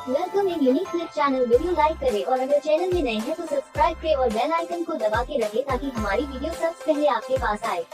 Welcome in unique clip channel. Video like करें और अगर चैनल में नए हैं तो सब्सक्राइब करें और बेल आइकन को दबा के रखें ताकि हमारी वीडियो सबसे पहले आपके पास आए।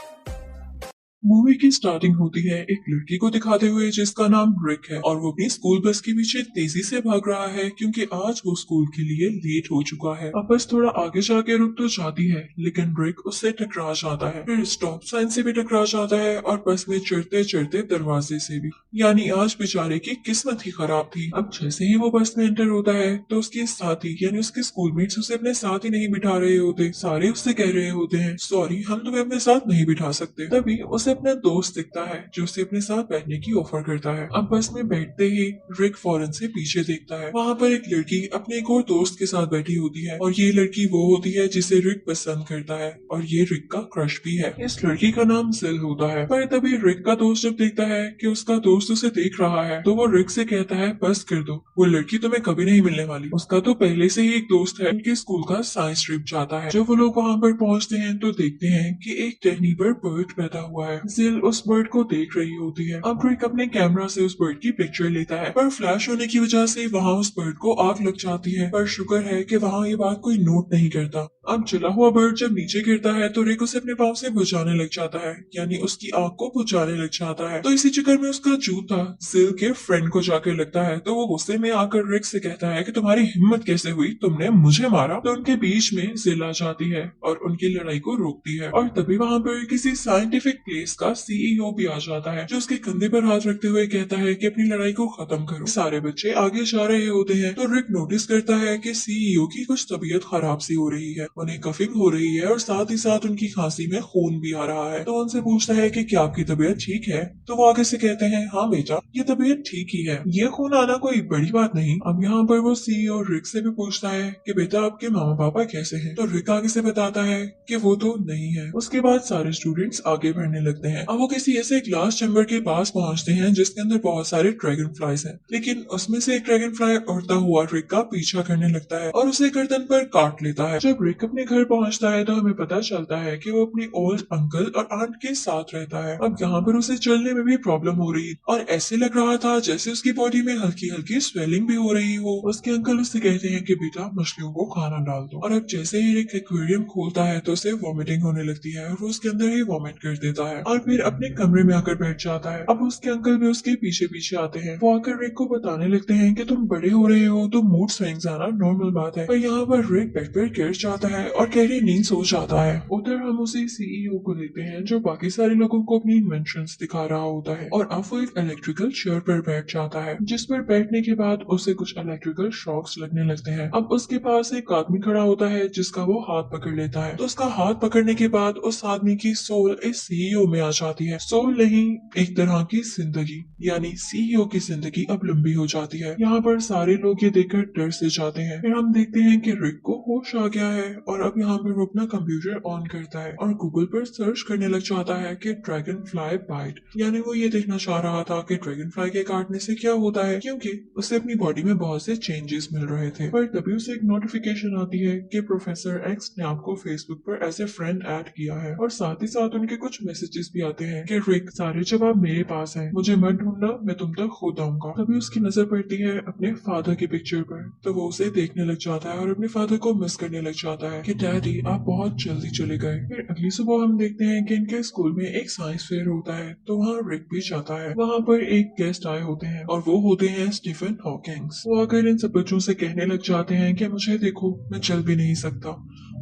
मूवी की स्टार्टिंग होती है एक लड़की को दिखाते हुए जिसका नाम रिक है और वो अपनी स्कूल बस के पीछे तेजी से भाग रहा है क्योंकि आज वो स्कूल के लिए लेट हो चुका है। अब बस थोड़ा आगे जाके रुक तो जाती है लेकिन रिक उससे टकरा जाता है, फिर स्टॉप साइन से भी टकरा जाता है और बस में चढ़ते चढ़ते दरवाजे से भी। यानी आज बेचारे की किस्मत ही खराब थी। अब जैसे ही वो बस में एंटर होता है तो उसके साथी यानी उसके स्कूलमेट्स उसे अपने साथ ही नहीं बिठा रहे होते। सारे उससे कह रहे होते हैं सॉरी हम तुम्हें अपने साथ नहीं बिठा सकते। तभी उसे अपना दोस्त दिखता है जो उसे अपने साथ बैठने की ऑफर करता है। अब बस में बैठते ही रिक फौरन से पीछे देखता है। वहाँ पर एक लड़की अपने एक और दोस्त के साथ बैठी होती है और ये लड़की वो होती है जिसे रिक पसंद करता है और ये रिक का क्रश भी है। इस लड़की का नाम जिल होता है। पर तभी रिक का दोस्त जब देखता है कि उसका दोस्त उसे देख रहा है तो वो रिक से कहता है बस कर दो, वो लड़की तुम्हें कभी नहीं मिलने वाली। उसका तो पहले से ही एक दोस्त है। उनके स्कूल का साइंस ट्रिप जाता है। जब वो लोग वहाँ पर पहुँचते हैं तो देखते हैं कि एक टहनी पर बर्ड पैदा हुआ है। जिल उस बर्ड को देख रही होती है। अब रिक अपने कैमरा से उस बर्ड की पिक्चर लेता है पर फ्लैश होने की वजह से वहाँ उस बर्ड को आग लग जाती है। पर शुक्र है कि वहाँ ये बात कोई नोट नहीं करता। अब जला हुआ बर्ड जब नीचे गिरता है तो रिक उसे अपने पाँव से बुझाने लग जाता है, यानी उसकी आग को बुझाने लग जाता है। तो इसी चक्कर में उसका जूता जिल के फ्रेंड को जाकर लगता है तो वो गुस्से में आकर रिक से कहता है कि तुम्हारी हिम्मत कैसे हुई, तुमने मुझे मारा। तो उनके बीच में जिल आ जाती है और उनकी लड़ाई को रोकती है। और तभी वहाँ पर किसी साइंटिफिक प्लेस का सीईओ भी आ जाता है जो उसके कंधे पर हाथ रखते हुए कहता है कि अपनी लड़ाई को खत्म करो। सारे बच्चे आगे जा रहे होते हैं तो रिक नोटिस करता है कि सीईओ की कुछ तबीयत खराब सी हो रही है, उन्हें कफिंग हो रही है और साथ ही साथ उनकी खांसी में खून भी आ रहा है। तो उनसे पूछता है कि क्या आपकी तबीयत ठीक है। तो वो आगे से कहते हैं हाँ बेटा ये तबीयत ठीक ही है, ये खून आना कोई बड़ी बात नहीं। अब यहाँ पर वो सीईओ रिक से भी पूछता है कि बेटा आपके मामा पापा कैसे हैं। तो रिक आगे से बताता है कि वो तो नहीं है। उसके बाद सारे स्टूडेंट्स आगे बढ़ने लगते हैं। अब वो किसी ऐसे ग्लास चैम्बर के पास पहुंचते हैं जिसके अंदर बहुत सारे ड्रैगन फ्लाइज हैं, लेकिन उसमें से एक ड्रैगन फ्लाई उड़ता हुआ रिक का पीछा करने लगता है और उसे गर्दन पर काट लेता है। जब रिक अपने घर पहुंचता है तो हमें पता चलता है कि वो अपने ओल्ड अंकल और आंट के साथ रहता है। अब यहाँ पर उसे चलने में भी प्रॉब्लम हो रही और ऐसे लग रहा था जैसे उसकी बॉडी में हल्की हल्की स्वेलिंग भी हो रही हो। उसके अंकल उससे कहते हैं कि बेटा मछलियों को खाना डाल दो। और अब जैसे ही रिक एक्वेरियम खोलता है तो उसे वॉमिटिंग होने लगती है और वो उसके अंदर ही वॉमिट कर देता है और फिर अपने कमरे में आकर बैठ जाता है। अब उसके अंकल भी उसके पीछे पीछे आते हैं। वो आकर रिक को बताने लगते हैं कि तुम बड़े हो रहे हो तो मूड स्विंग्स आना नॉर्मल बात है। पर यहाँ पर रिक बेड पर गिर जाता है और गहरी नींद सो जाता है। उधर हम उसी सीईओ को देखते हैं जो बाकी सारे लोगों को अपनी इन्वेंशंस दिखा रहा होता है और अब वो एक इलेक्ट्रिकल चेयर पर बैठ जाता है जिस पर बैठने के बाद उसे कुछ इलेक्ट्रिकल शॉक्स लगने लगते हैं। अब उसके पास एक आदमी खड़ा होता है जिसका वो हाथ पकड़ लेता है। तो उसका हाथ पकड़ने के बाद उस आदमी की सोल इस सीईओ में आ जाती है। सोल नहीं, एक तरह की जिंदगी, यानी सीईओ की जिंदगी अब लंबी हो जाती है। यहाँ पर सारे लोग ये देखकर डर से जाते हैं। फिर हम देखते हैं कि रिक को होश आ गया है और अब यहाँ पर वो अपना कंप्यूटर ऑन करता है और गूगल पर सर्च करने लग जाता है कि ड्रैगन फ्लाई बाइट, यानी वो ये देखना चाह रहा था कि ड्रैगन फ्लाई के काटने से क्या होता है, क्योंकि उसे अपनी बॉडी में बहुत से चेंजेस मिल रहे थे। पर तभी उसे एक नोटिफिकेशन आती है कि प्रोफेसर एक्स ने आपको फेसबुक पर एज ए फ्रेंड ऐड किया है और साथ ही साथ उनके कुछ मैसेजेस भी आते हैं कि रिक सारे जवाब मेरे पास हैं, मुझे मत ढूंढना, मैं तुम तक खुद आऊंगा। तभी उसकी नजर पड़ती है अपने फादर की पिक्चर पर तो वो उसे देखने लग जाता है और अपने फादर को मिस करने लग जाता है कि डैडी आप बहुत जल्दी चले गए। फिर अगली सुबह हम देखते हैं कि इनके स्कूल में एक साइंस फेयर होता है तो वहाँ रिक भी जाता है। वहाँ पर एक गेस्ट आए होते हैं और वो होते हैं स्टीफन हॉकिंग्स। वो आकर इन सब बच्चों से कहने लग जाते हैं कि मुझे देखो मैं चल भी नहीं सकता,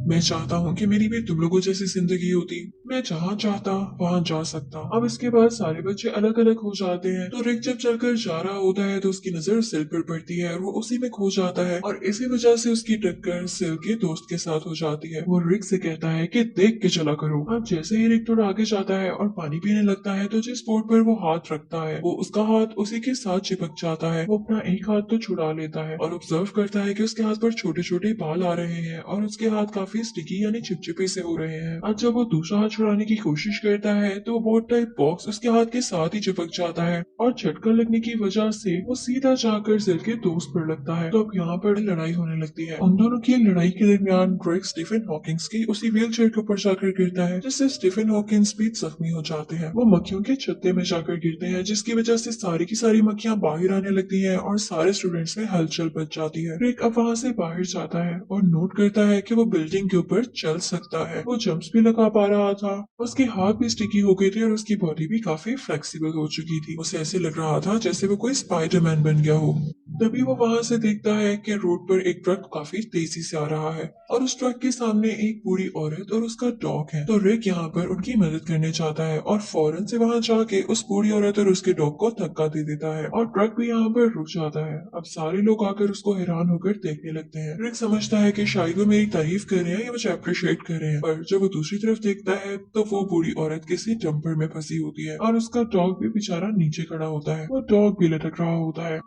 मैं चाहता हूँ कि मेरी भी तुम लोगों जैसी जिंदगी होती, मैं जहाँ चाहता वहाँ जा सकता। अब इसके बाद सारे बच्चे अलग अलग हो जाते हैं तो रिक जब चलकर जा रहा होता है तो उसकी नजर सिल पर पड़ती है और वो उसी में खो जाता है और इसी वजह से उसकी टक्कर सिल के दोस्त के साथ हो जाती है। वो रिक से कहता है कि देख के चला करो। अब जैसे ही रिक थोड़ा आगे जाता है और पानी पीने लगता है तो जिस बोर्ड पर वो हाथ रखता है वो उसका हाथ उसी के साथ चिपक जाता है। वो अपना एक हाथ तो छुड़ा लेता है और ऑब्जर्व करता है कि उसके हाथ पर छोटे छोटे बाल आ रहे हैं और उसके हाथ काफी काफी स्टिकी यानी चिपचिपे से हो रहे हैं। आज जब वो दूसरा हाथ छुड़ाने की कोशिश करता है तो बोट टाइप बॉक्स उसके हाथ के साथ ही चिपक जाता है और झटका लगने की वजह से वो सीधा जाकर जेल के दोस्त पर लगता है। तो अब यहाँ पर लड़ाई होने लगती है। उन दोनों की लड़ाई के दरमियान ड्रेक स्टीफन हॉकिंस की उसी व्हील चेयर के ऊपर जाकर गिरता है, जिससे स्टीफन हॉकिंस भी जख्मी हो जाते हैं। वो मक्खियों के छत्ते में जाकर गिरते हैं, जिसकी वजह से सारी की सारी मक्खियां बाहर आने लगती हैं और सारे स्टूडेंट्स में हलचल मच जाती है। रिक अब वहाँ से बाहर जाता है और नोट करता है कि वो बिल्डिंग के ऊपर चल सकता है। वो जंप्स भी लगा पा रहा था, उसके हाथ भी स्टिकी हो गए थे और उसकी बॉडी भी काफी फ्लेक्सिबल हो चुकी थी। उसे ऐसे लग रहा था जैसे वो कोई स्पाइडरमैन बन गया हो। तभी वो वहां से देखता है कि रोड पर एक ट्रक काफी तेजी से आ रहा है और उस ट्रक के सामने एक बूढ़ी औरत और उसका डॉग है। तो रिक यहाँ पर उनकी मदद करने चाहता है और फौरन से वहां जाके उस बूढ़ी औरत और उसके डॉग को धक्का दे देता है और ट्रक भी यहाँ पर रुक जाता है। अब सारे लोग आकर उसको हैरान होकर देखने लगते हैं। रिक समझता है कि शायद वो मेरी तारीफ कर रहे हैं या मुझे अप्रिशिएट कर रहे हैं, पर जब वो दूसरी तरफ देखता है तो वो बूढ़ी औरत किसी डंपर में फंसी होती है और उसका डॉग भी बेचारा नीचे खड़ा होता है। वो डॉग भी लटक रहा होता है।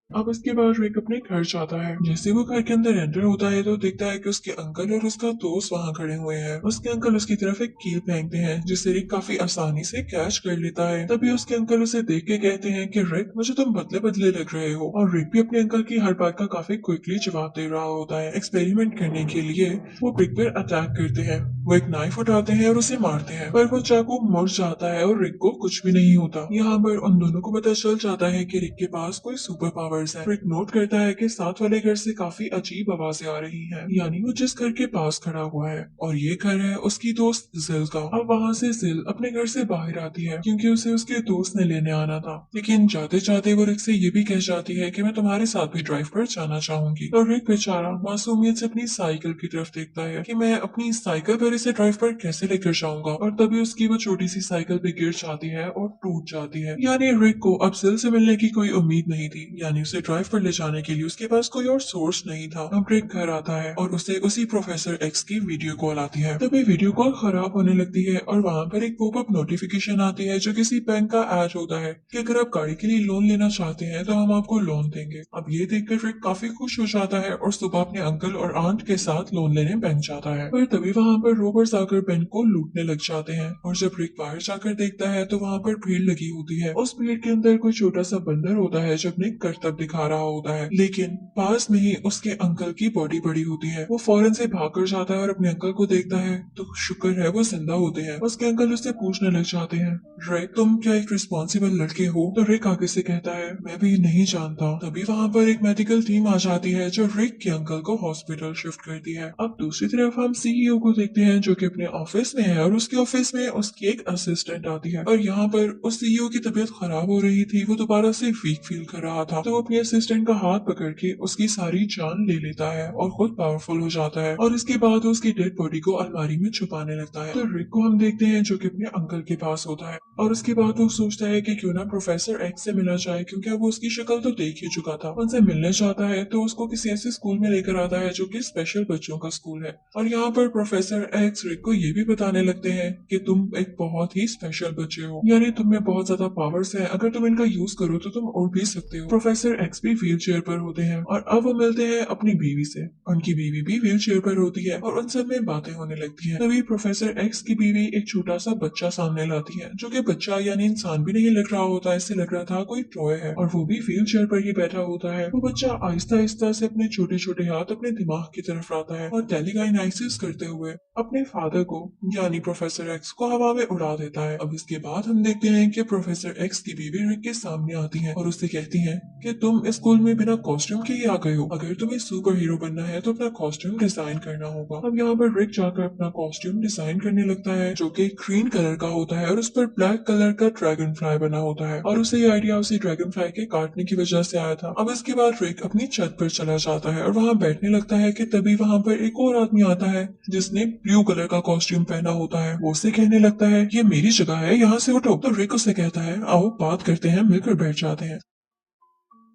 अब इसके बाद रिक अपने घर जाता है। जैसे वो घर के अंदर एंटर होता है तो देखता है कि उसके अंकल और उसका दोस्त वहाँ खड़े हुए हैं। उसके अंकल उसकी तरफ एक कील फेंकते हैं, जिसे रिक काफी आसानी से कैच कर लेता है। तभी उसके अंकल उसे देख के कहते हैं कि रिक, मुझे तुम बदले बदले लग रहे हो। और रिक भी अपने अंकल की हर बात का काफी क्विकली जवाब दे रहा होता है। एक्सपेरिमेंट करने के लिए वो रिक पर अटैक करते हैं। वो एक नाइफ उठाते हैं और उसे मारते हैं, पर वो चाकू मुड़ जाता है और रिक को कुछ भी नहीं होता। यहाँ पर उन दोनों को पता चल जाता है कि रिक के पास कोई सुपर पावर्स है। रिक नोट करता है कि साथ वाले घर से काफी अजीब आवाजें आ रही हैं, यानी वो जिस घर के पास खड़ा हुआ है, और ये घर है उसकी दोस्त जिल का। अब वहाँ से जिल अपने घर से बाहर आती है क्योंकि उसे उसके दोस्त ने लेने आना था, लेकिन जाते जाते वो रिक से ये भी कह जाती है कि मैं तुम्हारे साथ भी ड्राइव पर जाना चाहूंगी। तो रिक बेचारा मासूमियत से अपनी साइकिल की तरफ देखता है कि मैं अपनी साइकिल पर इसे ड्राइव पर कैसे लेकर जाऊंगा, और तभी उसकी वो छोटी सी साइकिल पे गिर जाती है और टूट जाती है। यानी रिक को अब जिल से मिलने की कोई उम्मीद नहीं थी, यानी उसे ड्राइव पर ले जाने के लिए उसके पास कोई और सोर्स नहीं था। अब रिक घर आता है और उसे उसी प्रोफेसर एक्स की वीडियो कॉल आती है। तभी वीडियो कॉल खराब होने लगती है और वहाँ पर एक पॉपअप नोटिफिकेशन आती है जो किसी बैंक का ऐड होता है कि अगर आप गाड़ी के लिए लोन लेना चाहते हैं तो हम आपको लोन देंगे। अब ये देखकर रिक काफी खुश हो जाता है और सुबह अपने अंकल और आंट के साथ लोन लेने बैंक जाता है। पर तभी वहाँ पर रोबर्स आकर बैंक को लूटने लग जाते हैं और जब रिक बाहर जाकर देखता है तो वहाँ पर भीड़ लगी होती है। उस भीड़ के अंदर कोई छोटा सा बंदर होता है जो अपने करतब दिखा रहा होता है, लेकिन पास में ही उसके अंकल की बॉडी बड़ी होती है। वो फौरन से भागकर जाता है और अपने अंकल को देखता है तो शुक्र है वो जिंदा होते हैं। उसके अंकल उससे पूछने लग जाते हैं, रिक तुम क्या एक रिस्पॉन्सिबल लड़के हो? तो रिक आगे से कहता है मैं भी नहीं जानता। तभी वहाँ पर एक मेडिकल टीम आ जाती है जो रिक के अंकल को हॉस्पिटल शिफ्ट करती है। अब दूसरी तरफ हम सीईओ को देखते हैं जो कि अपने ऑफिस में है और उसके ऑफिस में उसकी एक असिस्टेंट आती है। और यहाँ पर उस सीईओ की तबीयत खराब हो रही थी, वो दोबारा से वीक फील कर रहा था, तो वो अपनी असिस्टेंट का हाथ पकड़ के उसकी सारी जान ले लेता है और खुद पावरफुल हो जाता है। और इसके बाद उसकी डेड बॉडी को अलमारी में छुपाने लगता है। तो रिक को हम देखते हैं जो कि अपने अंकल के पास होता है और उसके बाद वो सोचता है कि क्यों ना प्रोफेसर एक्स से मिला जाए, क्योंकि अब वो उसकी शक्ल तो देख ही चुका था। उनसे मिलने जाता है तो उसको किसी ऐसे स्कूल में लेकर आता है जो कि स्पेशल बच्चों का स्कूल है। और यहाँ पर प्रोफेसर एक्स रिक को ये भी बताने लगते हैं कि तुम एक बहुत ही स्पेशल बच्चे हो, यानी तुम में बहुत ज्यादा पावर्स है, अगर तुम इनका यूज करो तो तुम उड़ भी सकते हो। प्रोफेसर एक्स भी व्हील चेयर पर होते हैं और अब वो मिलते हैं अपनी बीवी से। उनकी बीवी भी व्हील चेयर पर होती है और उन सब में बातें होने लगती हैं। तभी प्रोफेसर एक्स की बीवी एक छोटा सा बच्चा सामने लाती है जो कि बच्चा यानी इंसान भी नहीं लग रहा होता, इससे लग रहा था कोई टॉय है, और वो भी व्हील चेयर पर ही बैठा होता है। वो बच्चा आहिस्ता आहिस्ता से अपने छोटे छोटे हाथ अपने दिमाग की तरफ लाता है और टेलीकाइनेसिस करते हुए अपने फादर को यानी प्रोफेसर एक्स को हवा में उड़ा देता है। अब इसके बाद हम देखते हैं कि प्रोफेसर एक्स की बीवी रिक के सामने आती है और उससे कहती है कि तुम इस स्कूल में बिना कॉस्ट्यूम के ही आ गए हो, अगर तुम्हें सुपर हीरो बनना है तो अपना कॉस्ट्यूम डिजाइन करना होगा। अब यहाँ पर रिक जाकर अपना कॉस्ट्यूम डिजाइन करने लगता है जो कि ग्रीन कलर का होता है और उस पर ब्लैक कलर का ड्रैगन फ्लाई बना होता है, और उसे ये आइडिया उसी ड्रैगन फ्लाई के काटने की वजह से आया था। अब इसके बाद रिक अपनी छत पर चला जाता है और वहाँ बैठने लगता है कि तभी वहाँ पर एक और आदमी आता है जिसने ब्लू कलर का कॉस्ट्यूम पहना होता है। वो उसे कहने लगता है ये मेरी जगह है, यहाँ से उठो। तो रिक उसे कहता है आओ बात करते हैं, मिलकर बैठ जाते हैं।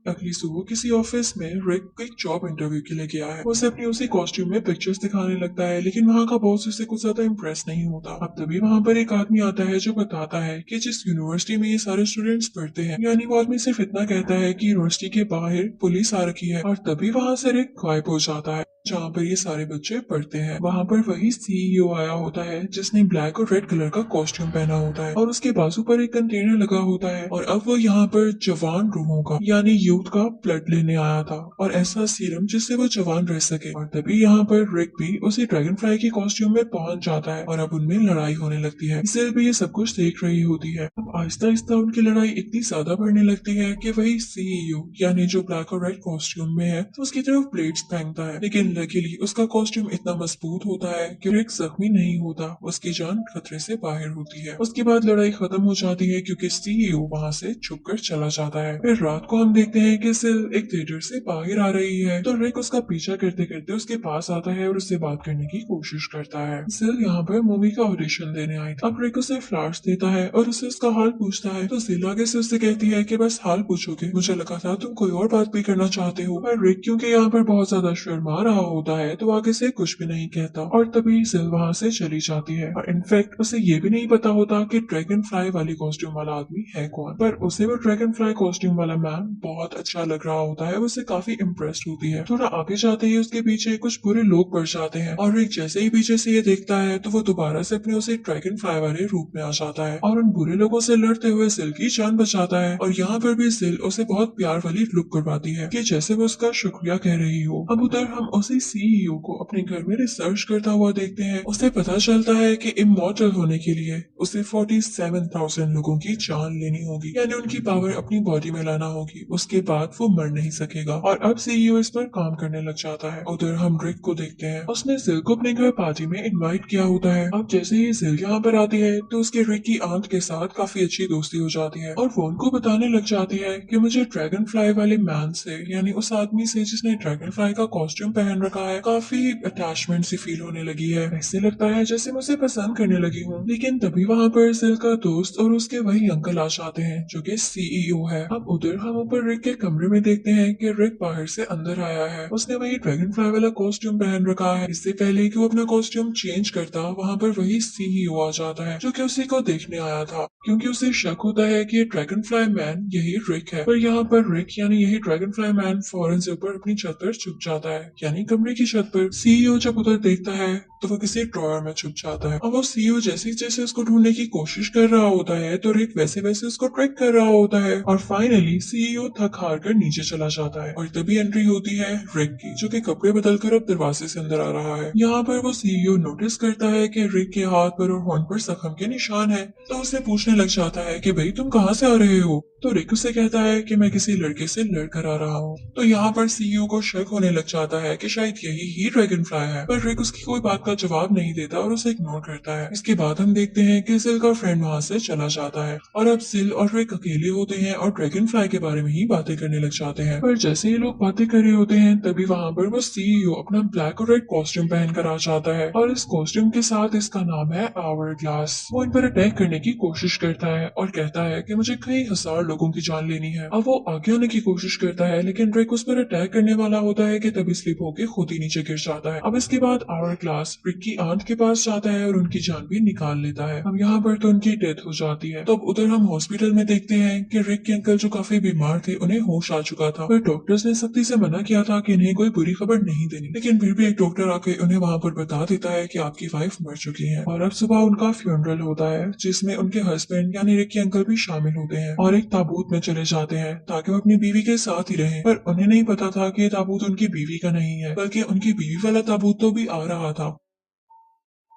अगली सुबह किसी ऑफिस में रिक एक जॉब इंटरव्यू के लिए गया है। वो उसे अपनी उसी कॉस्ट्यूम में पिक्चर्स दिखाने लगता है, लेकिन वहाँ का बॉस उससे कुछ ज्यादा इम्प्रेस नहीं होता। अब तभी वहाँ पर एक आदमी आता है जो बताता है कि जिस यूनिवर्सिटी में ये सारे स्टूडेंट्स पढ़ते हैं, यानी वो आदमी सिर्फ इतना कहता है कि यूनिवर्सिटी के बाहर पुलिस आ रखी है, और तभी वहाँ से रिक गायब हो जाता है। जहाँ पर ये सारे बच्चे पढ़ते हैं। वहाँ पर वही सीईओ आया होता है जिसने ब्लैक और रेड कलर का कॉस्ट्यूम पहना होता है और उसके बाजू पर एक कंटेनर लगा होता है और अब वो यहाँ पर जवान रूहों का यानी यूथ का ब्लड लेने आया था और ऐसा सीरम जिससे वो जवान रह सके। और तभी यहाँ पर रिक भी उसी ड्रैगन फ्लाई के कॉस्ट्यूम में पहुंच जाता है और अब उनमें लड़ाई होने लगती है। सिल भी ये सब कुछ देख रही होती है। अब आहिस्ता आहिस्ता उनकी लड़ाई इतनी ज्यादा बढ़ने लगती है कि वही सीईओ यानी जो ब्लैक और रेड कॉस्ट्यूम में है तो उसकी तरफ ब्लेड्स फेंकता है, लेकिन लकीली उसका कॉस्ट्यूम इतना मजबूत होता है कि रिक जख्मी नहीं होता, उसकी जान खतरे से बाहर होती है। उसके बाद लड़ाई खत्म हो जाती है क्योंकि सीईओ वहाँ से छुपकर चला जाता है। फिर रात को हम देखते हैं कि सिल एक थिएटर से बाहर आ रही है तो रिक उसका पीछा करते करते उसके पास आता है और उससे बात करने की कोशिश करता है। सिल यहाँ पर मूवी का ऑडिशन देने आई थी। अब रिक उसे फ्लावर्स देता है और उससे उसका हाल पूछता है तो सिल आगे से उससे कहती है कि बस हाल पूछोगे, मुझे लगा था तुम कोई और बात भी करना चाहते हो। पर रिक क्योंकि यहाँ पर बहुत ज्यादा शर्मा रहा होता है तो आगे से कुछ भी नहीं कहता और तभी सिल वहाँ से चली जाती है और इनफैक्ट उसे ये भी नहीं पता होता कि ड्रैगन फ्लाई वाली कॉस्ट्यूम वाला आदमी है कौन। पर उसे वो ड्रैगन फ्लाई कॉस्ट्यूम वाला मैन बहुत अच्छा लग रहा होता है, उससे काफी इम्प्रेस्ड होती है। थोड़ा आगे जाते ही उसके पीछे कुछ बुरे लोग पड़ जाते हैं और रिक जैसे ही पीछे से ये देखता है तो वो दोबारा से अपने उसे ड्रैगन फ्लाई वाले रूप में आ जाता है और उन बुरे लोगों से लड़ते हुए सिल की जान बचाता है। और यहाँ पर भी सिल उसे बहुत प्यार वाली लुक करवाती है कि जैसे वो उसका शुक्रिया कह रही हो। अब उधर हम उसी सीईओ को अपने घर में रिसर्च करता हुआ देखते हैं। उसे पता चलता है कि इमॉर्टल होने के लिए उसे 47,000 लोगों की जान लेनी होगी, यानी उनकी पावर अपनी बॉडी में लाना होगी, उसके बाद वो मर नहीं सकेगा। और अब सीईओ इस पर काम करने लग जाता है। उधर हम रिक को देखते हैं, उसने सिल को अपने घर पार्टी में इनवाइट किया होता है। अब जैसे ही सिल यहाँ पर आती है तो उसके रिक की आंट के साथ काफी अच्छी दोस्ती हो जाती है और वो उनको बताने लग जाती है कि मुझे ड्रैगन फ्लाई वाले मैन से यानी उस आदमी से जिसने ड्रैगन फ्लाई का कॉस्ट्यूम पहन रखा है काफी अटैचमेंट सी फील होने लगी है। ऐसे लगता है जैसे मुझे पसंद करने लगी हूँ। लेकिन तभी वहाँ पर सिल का दोस्त और उसके वही अंकल आ जाते हैं जो कि सीईओ है। अब उधर हम ऊपर रिक के कमरे में देखते हैं कि रिक बाहर से अंदर आया है। उसने वही ड्रैगन फ्लाई वाला कॉस्ट्यूम पहन रखा है। इससे पहले कि वो अपना कॉस्ट्यूम चेंज करता वहाँ पर वही सीईओ आ जाता है जो कि उसी को देखने आया था, क्योंकि उसे शक होता है कि ड्रैगन फ्लाई मैन यही रिक है। पर यहाँ पर रिक यानी यही ड्रैगन फ्लाई मैन फौरन से ऊपर अपनी छत पर छुप जाता है, यानी कमरे की छत पर। सीईओ जब उधर देखता है तो वो किसी ड्रॉअर में छुप जाता है। अब वो सीईओ जैसे जैसे उसको ढूंढने की कोशिश कर रहा होता है तो रिक वैसे वैसे उसको ट्रैक कर रहा होता है और फाइनली सीईओ थक हार कर नीचे चला जाता है। और तभी एंट्री होती है रिक की, जो कि कपड़े बदल कर अब दरवाजे से अंदर आ रहा है। यहाँ पर वो सीईओ नोटिस करता है कि रिक के हाथ पर और होंठ पर जख्म के निशान है तो उसे पूछने लग जाता है कि भाई तुम कहाँ से आ रहे हो। तो रिक उसे कहता है कि मैं किसी लड़के से लड़कर आ रहा हूँ। तो यहाँ पर सीईओ को शक होने लग जाता है कि शायद यही ही ड्रैगन फ्लाई है, पर रिक उसकी कोई बात का जवाब नहीं देता और उसे इग्नोर करता है। इसके बाद हम देखते हैं कि सिल का फ्रेंड वहाँ से चला जाता है और अब सिल और रिक अकेले होते हैं और ड्रैगन फ्लाई के बारे में ही बातें करने लग जाते हैं। पर जैसे ये लोग बातें कर रहे होते हैं तभी वहाँ पर वो सीईओ अपना ब्लैक और रेड कॉस्ट्यूम पहनकर आ जाता है और इस कॉस्ट्यूम के साथ इसका नाम है आवर ग्लास। वो इन पर अटैक करने की कोशिश करता है और कहता है कि मुझे कई हजार लोगों की जान लेनी है। अब वो आगे आने की कोशिश करता है लेकिन रिक उस पर अटैक करने वाला होता है कि तभी स्लिप होकर खुद ही नीचे गिर जाता है। अब इसके बाद आवर ग्लास रिक की आंट के पास जाता है और उनकी जान भी निकाल लेता है। अब यहाँ पर तो उनकी डेथ हो जाती है। तो अब उधर हम हॉस्पिटल में देखते हैं कि रिक के अंकल जो काफी बीमार थे उन्हें होश आ चुका था, पर डॉक्टर्स ने सख्ती से मना किया था कि इन्हें कोई बुरी खबर नहीं देनी, लेकिन फिर भी एक डॉक्टर आके उन्हें वहाँ पर बता देता है कि आपकी वाइफ मर चुकी है। और अब सुबह उनका फ्यूनरल होता है जिसमें उनके हस्बैंड यानी रिक के अंकल भी शामिल होते हैं और एक ताबूत में चले जाते हैं ताकि वो अपनी बीवी के साथ ही रहें। पर उन्हें नहीं पता था कि ये ताबूत उनकी बीवी का नहीं है, बल्कि उनकी बीवी वाला ताबूत तो भी आ रहा था।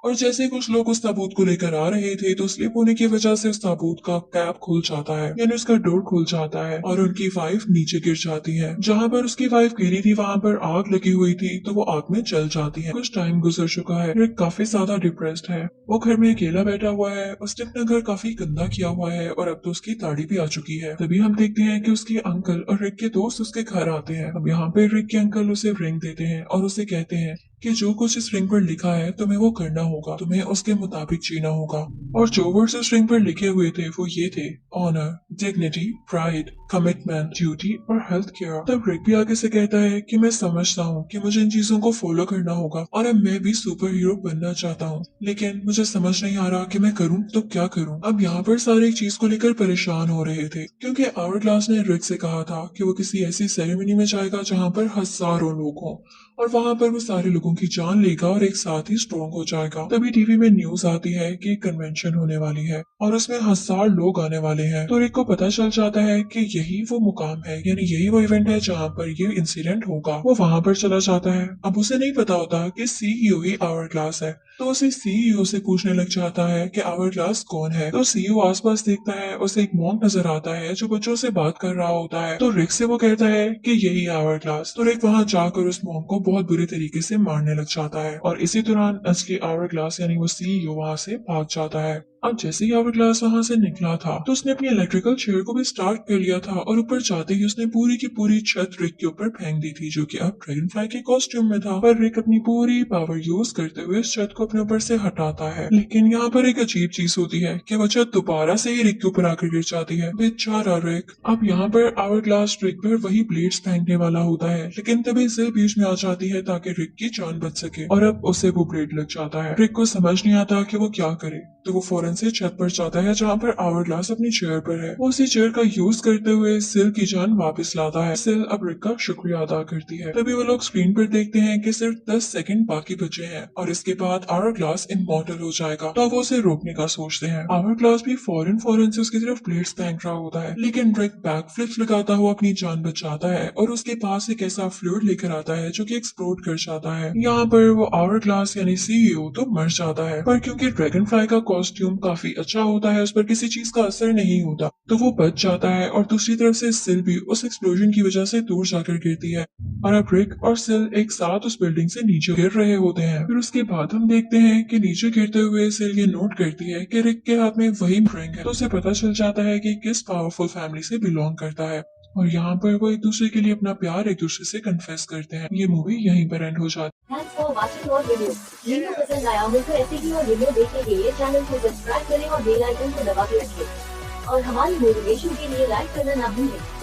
और जैसे कुछ लोग उस ताबूत को लेकर आ रहे थे तो स्लिप होने की वजह से उस ताबूत का कैप खुल जाता है, यानी उसका डोर खुल जाता है और उनकी वाइफ नीचे गिर जाती है। जहाँ पर उसकी वाइफ गिरी थी वहाँ पर आग लगी हुई थी तो वो आग में जल जाती है। कुछ टाइम गुजर चुका है, रिक काफी ज्यादा डिप्रेस्ड है। वो घर में अकेला बैठा हुआ है, उसने अपना घर काफी गंदा किया हुआ है और अब तो उसकी दाढ़ी भी आ चुकी है। तभी हम देखते हैं कि उसके अंकल और रिक के दोस्त उसके घर आते हैं। अब यहाँ पे रिक के अंकल उसे रिंग देते हैं और उसे कहते हैं कि जो कुछ इस रिंग पर लिखा है तुम्हें वो करना होगा, तुम्हें उसके मुताबिक जीना होगा। और जो वर्ड्स इस रिंग पर लिखे हुए थे वो ये थे: honour, dignity, pride, commitment, duty और हेल्थ केयर। तब रिक भी आगे से कहता है कि मैं समझता हूँ कि मुझे इन चीजों को फॉलो करना होगा और अब मैं भी सुपर हीरो बनना चाहता हूँ, लेकिन मुझे समझ नहीं आ रहा कि मैं करूँ तो क्या करूँ। अब यहाँ पर सारे एक चीज को लेकर परेशान हो रहे थे क्योंकि आवर क्लास ने रिक से कहा था कि वो किसी ऐसी सेरेमनी में जाएगा जहाँ पर हजारों लोग हों और वहां पर वो सारे लोगों की जान लेगा और एक साथ ही स्ट्रॉन्ग हो जाएगा। तभी टीवी में न्यूज आती है कि एक कन्वेंशन होने वाली है और उसमें 1000 लोग आने वाले हैं। तो रिक को पता चल जाता है कि यही वो मुकाम है, यानी यही वो इवेंट है जहाँ पर ये इंसिडेंट होगा। वो वहां पर चला जाता है। अब उसे नहीं पता होता कि सीईओ ही आवर क्लास है, तो उसे सीईओ से पूछने लग जाता है कि आवर क्लास कौन है। तो सीईओ आसपास देखता है, उसे एक मॉन्क नजर आता है जो बच्चों से बात कर रहा होता है। तो रिक से वो कहता है कि यही आवर क्लास। तो रिक वहां जाकर उस मॉन्क को बहुत बुरे तरीके से मारने लग जाता है और इसी दौरान असली आवर क्लास यानी वो सीईओ वहां से भाग जाता है। अब जैसे ही आवर क्लास वहां से निकला था तो उसने अपनी इलेक्ट्रिकल चेयर को भी स्टार्ट कर लिया था और ऊपर जाते ही उसने पूरी की पूरी छत रिक के ऊपर फेंक दी थी, जो कि अब ड्रैगन फ्लाई के कॉस्ट्यूम में था। पर रिक अपनी पूरी पावर यूज करते हुए इस छत को अपने ऊपर से हटाता है, लेकिन यहाँ पर एक अजीब चीज होती है कि वो छत दोबारा से ही रिक के ऊपर आकर गिर जाती है। बेचारा रिक। अब यहाँ पर आवर क्लास रिक पर वही ब्लेड्स फेंकने वाला होता है, लेकिन तभी जिल बीच में आ जाती है ताकि रिक की जान बच सके और अब उसे वो ब्लेड लग जाता है। रिक को समझ नहीं आता कि वो क्या करे, तो वो फौरन से छत पर जाता है जहाँ पर आवर ग्लास अपनी चेयर पर है। वो उसी चेयर का यूज करते हुए सिल की जान वापस लाता है। सिल अब रिक का शुक्रिया अदा करती है। तभी वो लोग स्क्रीन पर देखते हैं कि सिर्फ 10 सेकंड बाकी बचे हैं और इसके बाद आवर ग्लास इमॉर्टल हो जाएगा। तो वो उसे रोकने का सोचते हैं। आवर ग्लास भी फौरन से उसकी तरफ ब्लेड्स फेंक रहा होता है, लेकिन रिक बैक फ्लिप्स लगाता हुआ अपनी जान बचाता है और उसके पास एक ऐसा फ्लूइड लेकर आता है जो कि एक्सप्लोड कर जाता है। यहाँ पर वो आवर ग्लास यानी सीईओ तो मर जाता है, पर क्योंकि ड्रैगन फ्लाई का कॉस्ट्यूम काफी अच्छा होता है, उस पर किसी चीज का असर नहीं होता, तो वो बच जाता है। और दूसरी तरफ से सिल भी उस एक्सप्लोजन की वजह से दूर जाकर गिरती है और अब रिक और सिल एक साथ उस बिल्डिंग से नीचे गिर रहे होते हैं। फिर उसके बाद हम देखते हैं कि नीचे गिरते हुए सिल ये नोट करती है कि रिक के हाथ में वही रिंग है, तो उसे पता चल जाता है कि किस पावरफुल फैमिली से बिलोंग करता है और यहाँ पर वो एक दूसरे के लिए अपना प्यार एक दूसरे से कन्फेस करते हैं। ये मूवी यहीं पर एंड हो जाती है। थैंक्स फॉर वाचिंग और वीडियो पसंद आया हो तो ऐसे ही और वीडियो देखने के लिए चैनल को सब्सक्राइब करें और बेल आइकन को दबा के रखें और हमारी मोटिवेशन के लिए लाइक करना ना भूलें।